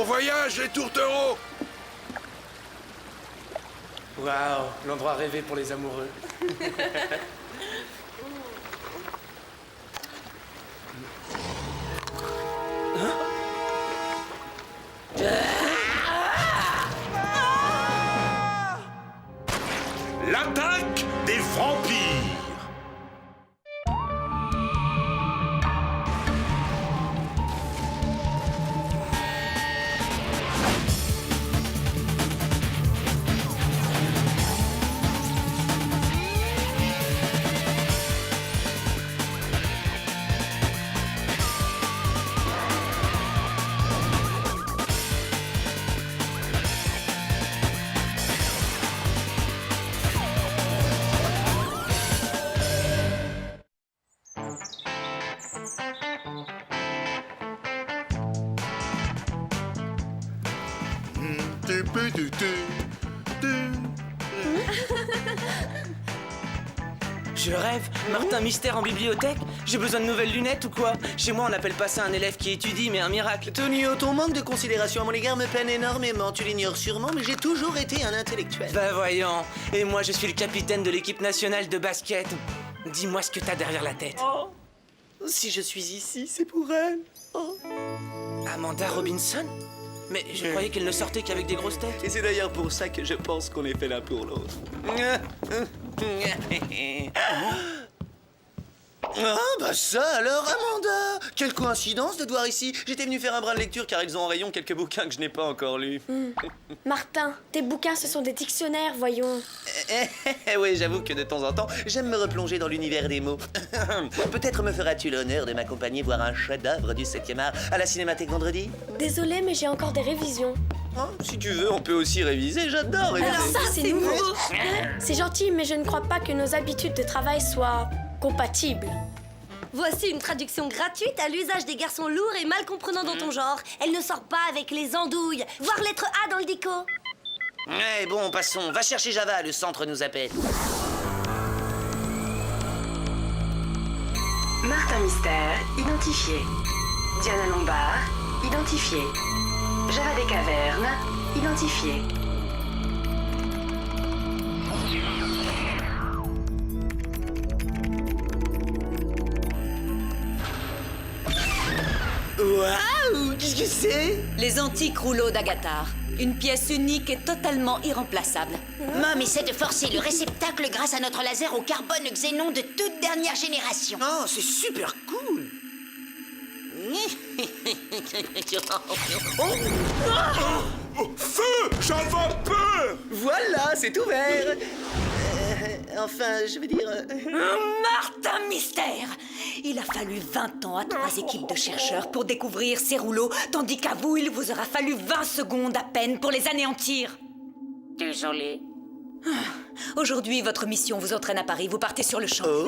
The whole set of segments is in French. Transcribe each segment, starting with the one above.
voyage, les tourtereaux! Waouh, l'endroit rêvé pour les amoureux. L'attaque des vampires. Je rêve. Martin Mystère en bibliothèque? J'ai besoin de nouvelles lunettes ou quoi? Chez moi, on n'appelle pas ça un élève qui étudie, mais un miracle. Tonio, ton manque de considération à mon égard me peine énormément. Tu l'ignores sûrement, mais j'ai toujours été un intellectuel. Bah voyons. Et moi, je suis le capitaine de l'équipe nationale de basket. Dis-moi ce que t'as derrière la tête. Oh, si je suis ici, c'est pour elle. Oh. Amanda Robinson? Mais je croyais qu'elle ne sortait qu'avec des grosses têtes. Et c'est d'ailleurs pour ça que je pense qu'on est fait l'un pour l'autre. Ah, bah ça alors, Amanda! Quelle coïncidence de te voir ici! J'étais venu faire un brin de lecture car ils ont en rayon quelques bouquins que je n'ai pas encore lus. Martin, tes bouquins, ce sont des dictionnaires, voyons. Oui, j'avoue que de temps en temps, j'aime me replonger dans l'univers des mots. Peut-être me feras-tu l'honneur de m'accompagner voir un chef-d'œuvre du 7e art à la Cinémathèque vendredi? Désolée, mais j'ai encore des révisions. Oh, si tu veux, on peut aussi réviser, j'adore réviser. Alors ça, c'est nouveau. C'est gentil, mais je ne crois pas que nos habitudes de travail soient compatibles. Voici une traduction gratuite à l'usage des garçons lourds et mal comprenants dans ton genre. Elle ne sort pas avec les andouilles. Voir lettre A dans le dico. Ouais, bon, passons. Va chercher Java, le centre nous appelle. Martin Mystère, identifié. Diana Lombard, identifié. Java des Cavernes, identifié. Waouh! Qu'est-ce que c'est? Les antiques rouleaux d'Agatar. Une pièce unique et totalement irremplaçable. Mom essaie de forcer le réceptacle grâce à notre laser au carbone xénon de toute dernière génération. Oh, c'est super cool! Feu! Java peur! Voilà, c'est ouvert! Enfin, je veux dire... Martin Mystère! Il a fallu 20 ans à 3 équipes de chercheurs pour découvrir ces rouleaux, tandis qu'à vous, il vous aura fallu 20 secondes à peine pour les anéantir. Désolé. Aujourd'hui, votre mission vous entraîne à Paris. Vous partez sur le champ. Ah,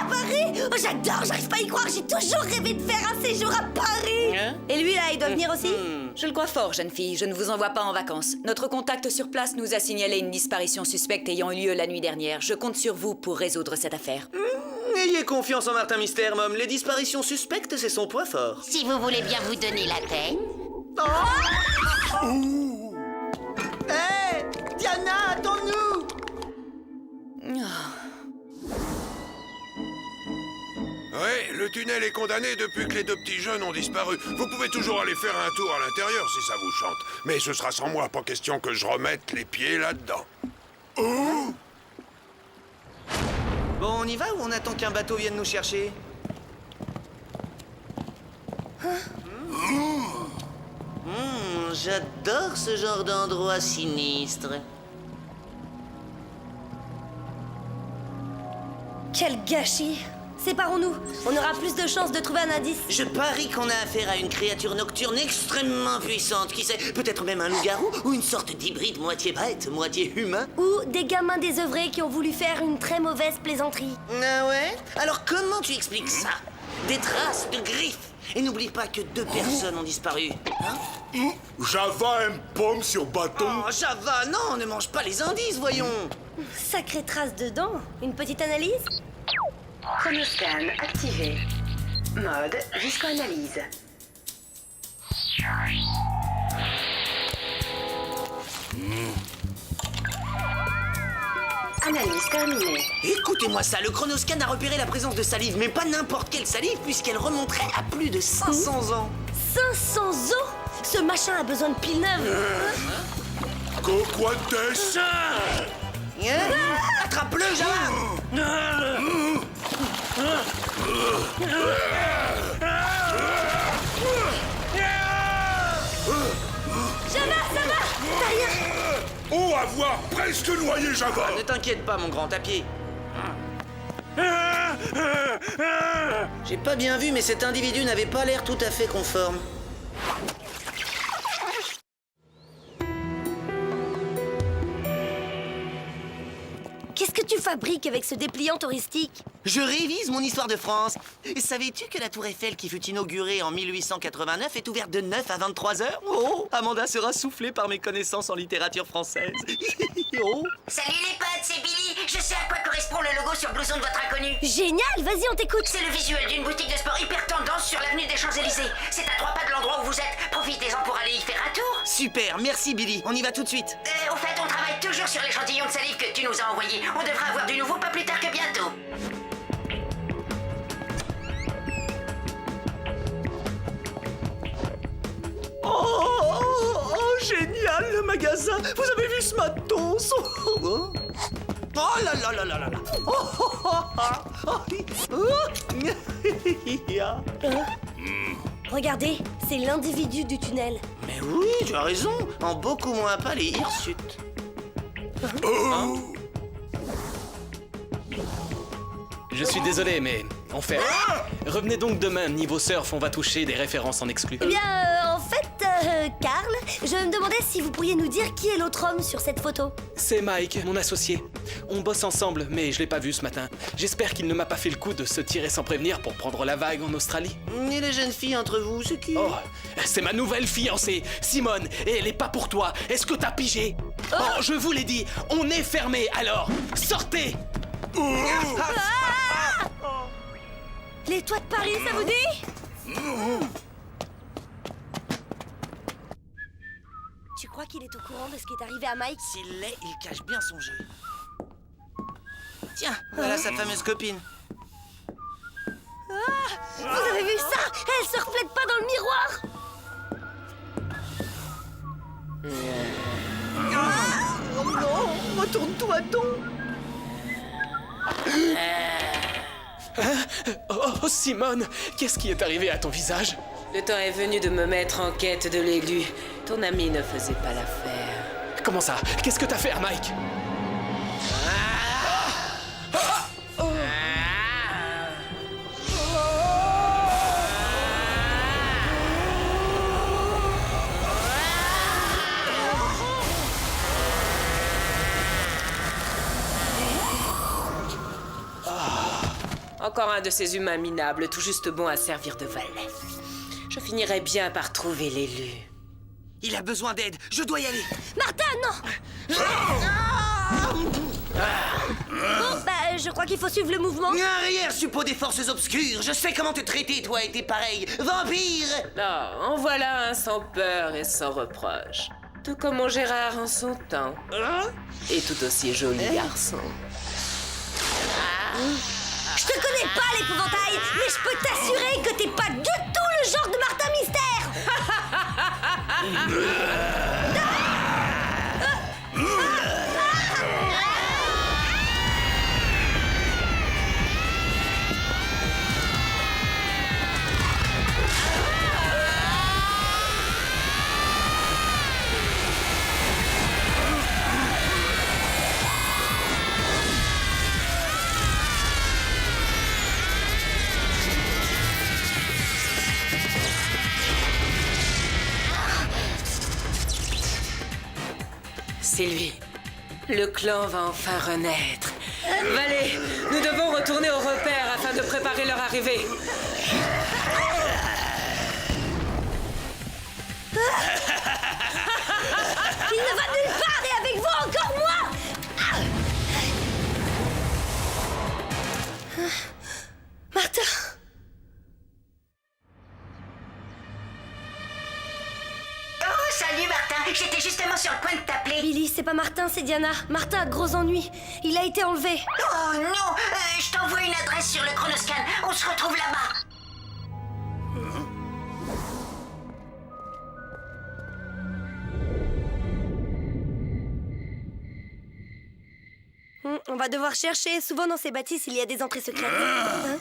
Paris! Oh, j'adore, j'arrive pas à y croire. J'ai toujours rêvé de faire un séjour à Paris. Et lui, là, il doit venir aussi? Je le crois fort, jeune fille. Je ne vous envoie pas en vacances. Notre contact sur place nous a signalé une disparition suspecte ayant eu lieu la nuit dernière. Je compte sur vous pour résoudre cette affaire. Ayez confiance en Martin Mystère, Mom. Les disparitions suspectes, c'est son point fort. Si vous voulez bien vous donner la tête. Hé! Diana, attends-nous! Ouais, le tunnel est condamné depuis que les deux petits jeunes ont disparu. Vous pouvez toujours aller faire un tour à l'intérieur si ça vous chante. Mais ce sera sans moi, pas question que je remette les pieds là-dedans. Bon, on y va ou on attend qu'un bateau vienne nous chercher? J'adore ce genre d'endroit sinistre. Quel gâchis! Séparons-nous. On aura plus de chances de trouver un indice. Je parie qu'on a affaire à une créature nocturne extrêmement puissante. Qui sait, peut-être même un loup-garou ou une sorte d'hybride moitié bête, moitié humain. Ou des gamins désœuvrés qui ont voulu faire une très mauvaise plaisanterie. Ah ouais? Alors comment tu expliques ça? Des traces de griffes. Et n'oublie pas que 2 personnes ont disparu. Java aime pomme sur bâton. Oh, Java, non, ne mange pas les indices, voyons. Sacrée trace de dents. Une petite analyse? Chronoscan activé. Mode jusqu'à analyse. Analyse terminée. Écoutez-moi ça, le chronoscan a repéré la présence de salive, mais pas n'importe quelle salive, puisqu'elle remonterait à plus de 500 ans. 500 ans? Ce machin a besoin de piles neuves. Coquates. Attrape-le, Java! Java, ça va? T'as rien? Oh, avoir presque noyé Java. Ne t'inquiète pas, mon grand tapier. J'ai pas bien vu, mais cet individu n'avait pas l'air tout à fait conforme. Qu'est-ce que tu fabriques avec ce dépliant touristique? Je révise mon histoire de France. Et savais-tu que la tour Eiffel, qui fut inaugurée en 1889, est ouverte de 9 à 23 heures? Oh, Amanda sera soufflée par mes connaissances en littérature française. Oh. Salut les potes, c'est Billy. Je sais à quoi correspond le logo sur le blouson de votre inconnu. Génial, vas-y, on t'écoute. C'est le visuel d'une boutique de sport hyper tendance sur l'avenue des Champs-Élysées. C'est à 3 pas de l'endroit où vous êtes. Profitez-en pour aller y faire un tour. Super, merci Billy. On y va tout de suite. Au fait, on travaille toujours sur l'échantillon de salive que tu nous as envoyé. On devrait avoir du nouveau pas plus tard que bientôt. Oh, génial, le magasin. Vous avez vu ce matos? Oh là là là là là là. Regardez, c'est l'individu du tunnel. Mais oui, tu as raison. En beaucoup moins pas les hirsutes. Je suis désolé, mais en fait, revenez donc demain. Niveau surf, on va toucher des références en exclu. Eh bien, en fait, Karl, je me demandais si vous pourriez nous dire qui est l'autre homme sur cette photo. C'est Mike, mon associé. On bosse ensemble, mais je l'ai pas vu ce matin. J'espère qu'il ne m'a pas fait le coup de se tirer sans prévenir pour prendre la vague en Australie. Et les jeunes filles entre vous, c'est qui? Oh, c'est ma nouvelle fiancée, Simone, et elle est pas pour toi. Est-ce que t'as pigé? Oh, je vous l'ai dit, on est fermé, alors sortez! Les toits de Paris, ça vous dit? Tu crois qu'il est au courant de ce qui est arrivé à Mike? S'il l'est, il cache bien son jeu. Tiens, voilà sa fameuse copine. Vous avez vu ça? Elle se reflète pas dans le miroir. Oh non, retourne-toi donc. Oh, Simone, qu'est-ce qui est arrivé à ton visage? Le temps est venu de me mettre en quête de l'élu. Ton ami ne faisait pas l'affaire. Comment ça? Qu'est-ce que t'as fait à Mike? Encore un de ces humains minables, tout juste bon à servir de valet. Je finirai bien par trouver l'élu. Il a besoin d'aide, je dois y aller. Martin, non! Bon, bah, je crois qu'il faut suivre le mouvement. Arrière, suppôt des forces obscures. Je sais comment te traiter, toi et tes pareils. Vampire! Non, en voilà un sans peur et sans reproche. Tout comme mon Gérard en son temps. Et tout aussi joli garçon. Je te connais pas, l'épouvantail, mais je peux t'assurer que t'es pas du tout le genre de Martin Mystère. C'est lui. Le clan va enfin renaître. Valet, nous devons retourner au repère afin de préparer leur arrivée. Il ne va nulle part et avec vous encore moins. Martin. Oh, salut Martin. J'étais justement sur le point de t'appeler. Billy, c'est pas Martin, c'est Diana. Martin a de gros ennuis. Il a été enlevé. Oh non, je t'envoie une adresse sur le chronoscan. On se retrouve là-bas. On va devoir chercher. Souvent dans ces bâtisses, il y a des entrées secrètes. Hein?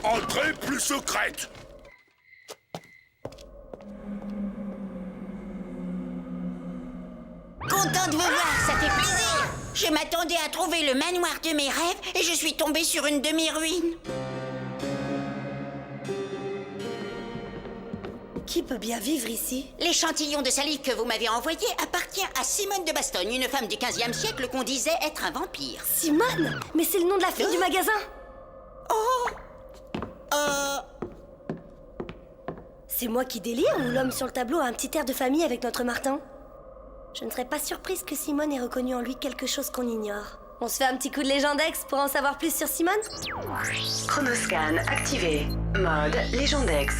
Entrée plus secrète. Content de vous voir, ça fait plaisir. Je m'attendais à trouver le manoir de mes rêves et je suis tombée sur une demi-ruine. Qui peut bien vivre ici? L'échantillon de salive que vous m'avez envoyé appartient à Simone de Bastogne, une femme du 15e siècle qu'on disait être un vampire. Simone? Mais c'est le nom de la fille du magasin. C'est moi qui délire ou l'homme sur le tableau a un petit air de famille avec notre Martin? Je ne serais pas surprise que Simone ait reconnu en lui quelque chose qu'on ignore. On se fait un petit coup de Légendex pour en savoir plus sur Simone? Chronoscan activé. Mode Légendex.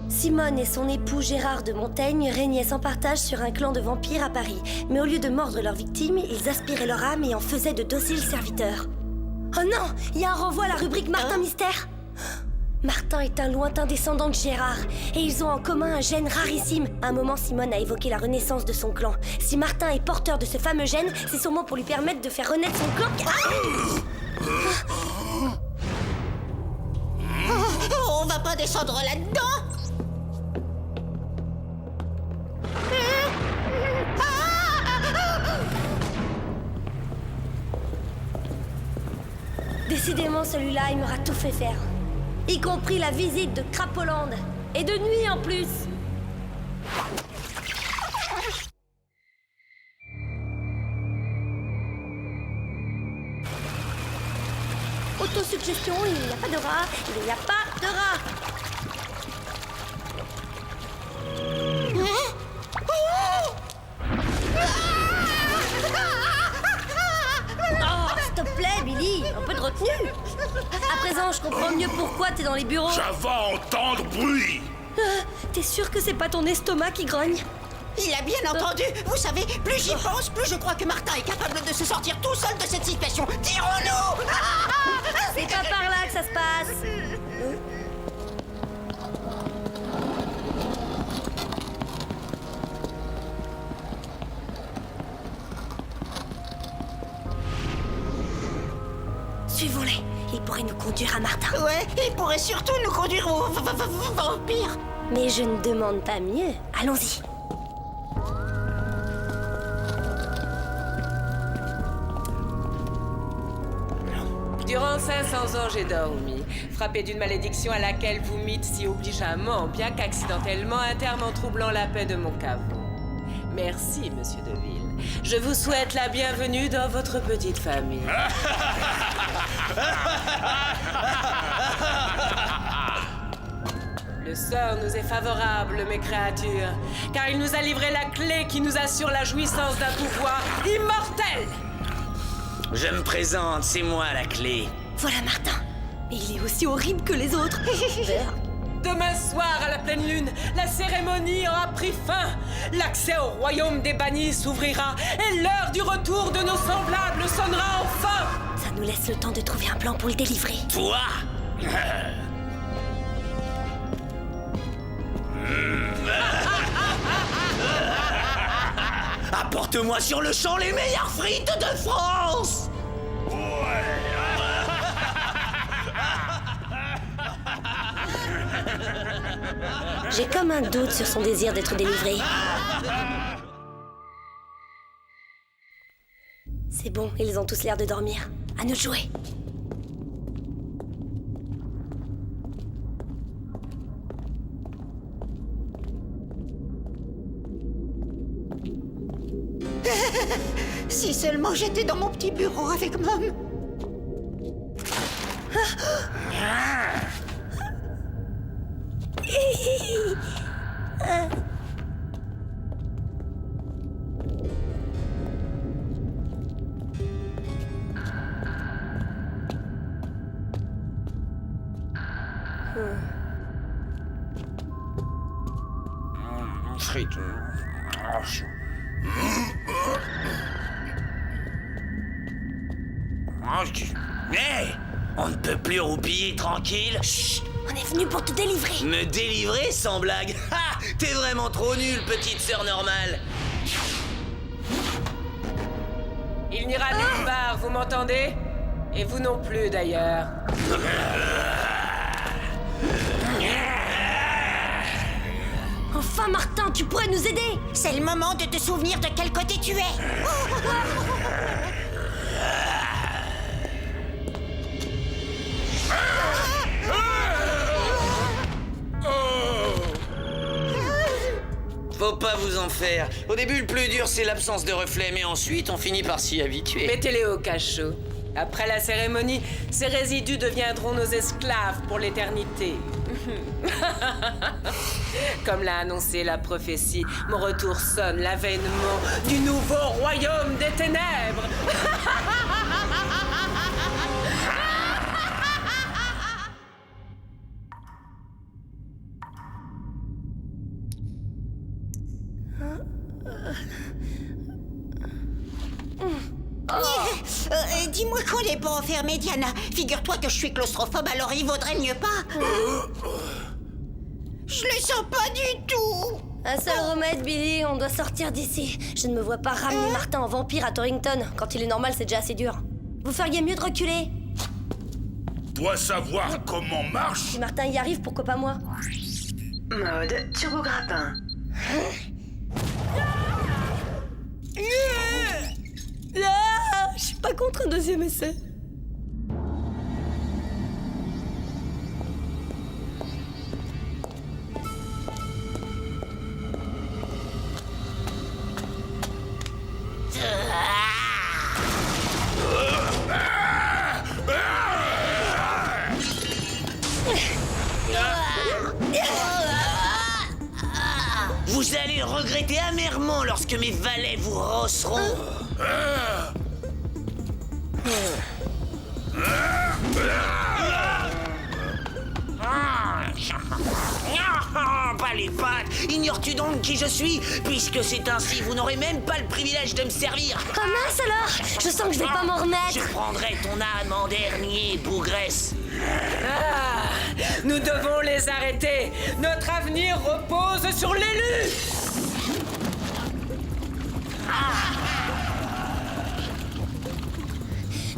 Simone et son époux Gérard de Montaigne régnaient sans partage sur un clan de vampires à Paris. Mais au lieu de mordre leurs victimes, ils aspiraient leur âme et en faisaient de dociles serviteurs. Oh non! Il y a un renvoi à la rubrique Martin Mystère! Martin est un lointain descendant de Gérard, et ils ont en commun un gène rarissime. À un moment, Simone a évoqué la renaissance de son clan. Si Martin est porteur de ce fameux gène, c'est sûrement pour lui permettre de faire renaître son clan. On va pas descendre là-dedans. Décidément, celui-là, il m'aura tout fait faire. Y compris la visite de Crapoland. Et de nuit en plus. Autosuggestion, il n'y a pas de rat, il n'y a pas de rat. Oh, s'il te plaît, Billy, un peu de retenue. À présent, je comprends mieux pourquoi t'es dans les bureaux. Java entendre bruit. T'es sûr que c'est pas ton estomac qui grogne? Il a bien entendu. Vous savez, plus j'y pense, plus je crois que Martin est capable de se sortir tout seul de cette situation. Tirons-nous. C'est pas par là que ça se passe. Suivons-les. Ils pourraient nous conduire à Martin. Ouais, il pourrait surtout nous conduire au vampire. Mais je ne demande pas mieux. Allons-y. Durant 500 ans, j'ai dormi, frappé d'une malédiction à laquelle vous mîtes si obligeamment, bien qu'accidentellement, un terme en troublant la paix de mon caveau. Merci, monsieur Deville. Je vous souhaite la bienvenue dans votre petite famille. Le sort nous est favorable, mes créatures, car il nous a livré la clé qui nous assure la jouissance d'un pouvoir immortel. Je me présente, c'est moi la clé. Voilà Martin. Mais il est aussi horrible que les autres. Demain soir, à la pleine lune, la cérémonie aura pris fin. L'accès au royaume des bannis s'ouvrira et l'heure du retour de nos semblables sonnera enfin. Ça nous laisse le temps de trouver un plan pour le délivrer. Toi? Apporte-moi sur le champ les meilleures frites de France! J'ai comme un doute sur son désir d'être délivré. C'est bon, ils ont tous l'air de dormir. À nous de jouer. Si seulement j'étais dans mon petit bureau avec Mom. frites. Hé, on ne peut plus roupiller tranquille. Chut, On est venu pour te délivrer. me délivrer sans blague. Ha, t'es vraiment trop nulle, petite sœur normale. Il n'ira nulle part, vous m'entendez? Et vous non plus, d'ailleurs. Enfin, Martin, tu pourrais nous aider. C'est le moment de te souvenir de quel côté tu es. Faut pas vous en faire. Au début, le plus dur, c'est l'absence de reflet, mais ensuite, on finit par s'y habituer. Mettez-les au cachot. Après la cérémonie, ces résidus deviendront nos esclaves pour l'éternité. Comme l'a annoncé la prophétie, mon retour sonne l'avènement du nouveau royaume des ténèbres. Dis-moi qu'on n'est pas enfermé, Diana. Figure-toi que je suis claustrophobe, alors il vaudrait mieux pas. Je le sens pas du tout. Un seul remède, Billy, on doit sortir d'ici. Je ne me vois pas ramener Martin en vampire à Torrington. Quand il est normal, c'est déjà assez dur. Vous feriez mieux de reculer. Dois savoir comment marche. Si Martin y arrive, pourquoi pas moi? Mode turbo-grappin. Je suis pas contre un deuxième essai. Vous allez le regretter amèrement lorsque mes valets vous rosseront. Pas les pattes. Ignores-tu donc qui je suis? Puisque c'est ainsi, vous n'aurez même pas le privilège de me servir. Oh mince alors! Je sens que je vais pas m'en remettre. Je prendrai ton âme en dernier, bougresse. Ah, nous devons les arrêter. Notre avenir repose sur l'élu.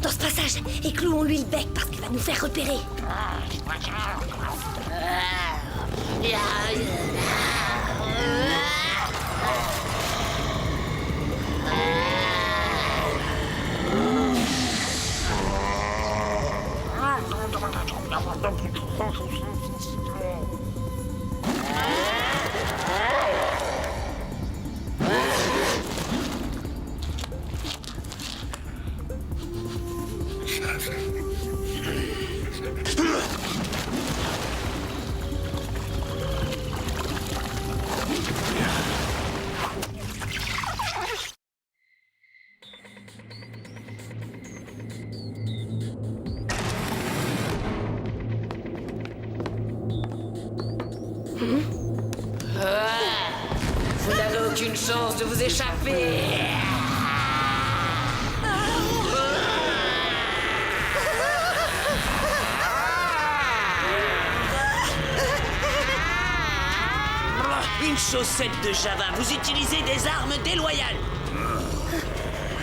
Dans ce passage, éclouons-lui le bec parce qu'il va nous faire repérer. Vous n'avez aucune chance de vous échapper. Une chaussette de Java, vous utilisez des armes déloyales.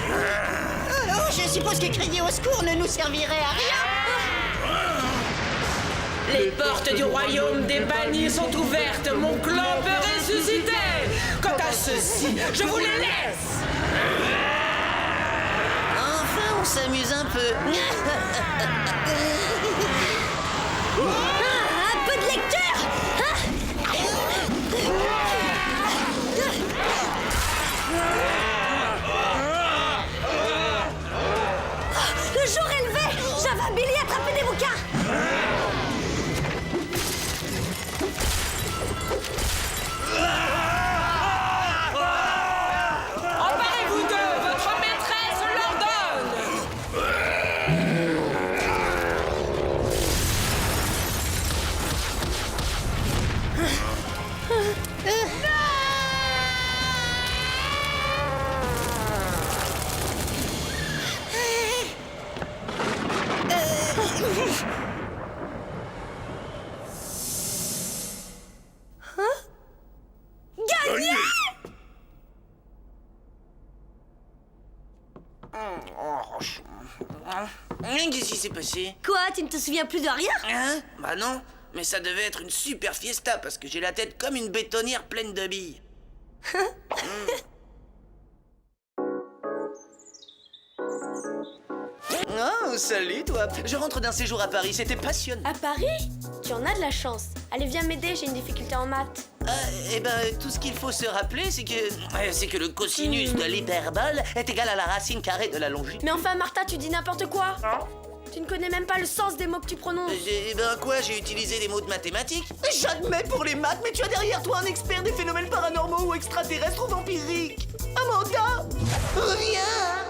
Oh, je suppose que crier au secours ne nous servirait à rien. Les portes du royaume des bannis sont ouvertes. Mon clan peut ressusciter. Quant à ceux-ci, je vous les laisse. Enfin, on s'amuse un peu. Un peu de lecture, hein? Le jour est levé. Java, Billy, attrapez des bouquins. Emparez-vous d'eux, votre maîtresse l'ordonne. Qu'est-ce qui s'est passé? Quoi, tu ne te souviens plus de rien? Hein? Bah non, mais ça devait être une super fiesta parce que j'ai la tête comme une bétonnière pleine de billes. Oh, salut toi. Je rentre d'un séjour à Paris, c'était passionnant. À Paris? Tu en as de la chance. Allez, viens m'aider, j'ai une difficulté en maths. Tout ce qu'il faut se rappeler, c'est que le cosinus de l'hyperbole est égal à la racine carrée de la longitude. Mais enfin, Martha, tu dis n'importe quoi. Tu ne connais même pas le sens des mots que tu prononces. Quoi, j'ai utilisé des mots de mathématiques? J'admets pour les maths, mais tu as derrière toi un expert des phénomènes paranormaux ou extraterrestres ou vampiriques. Amanda, reviens!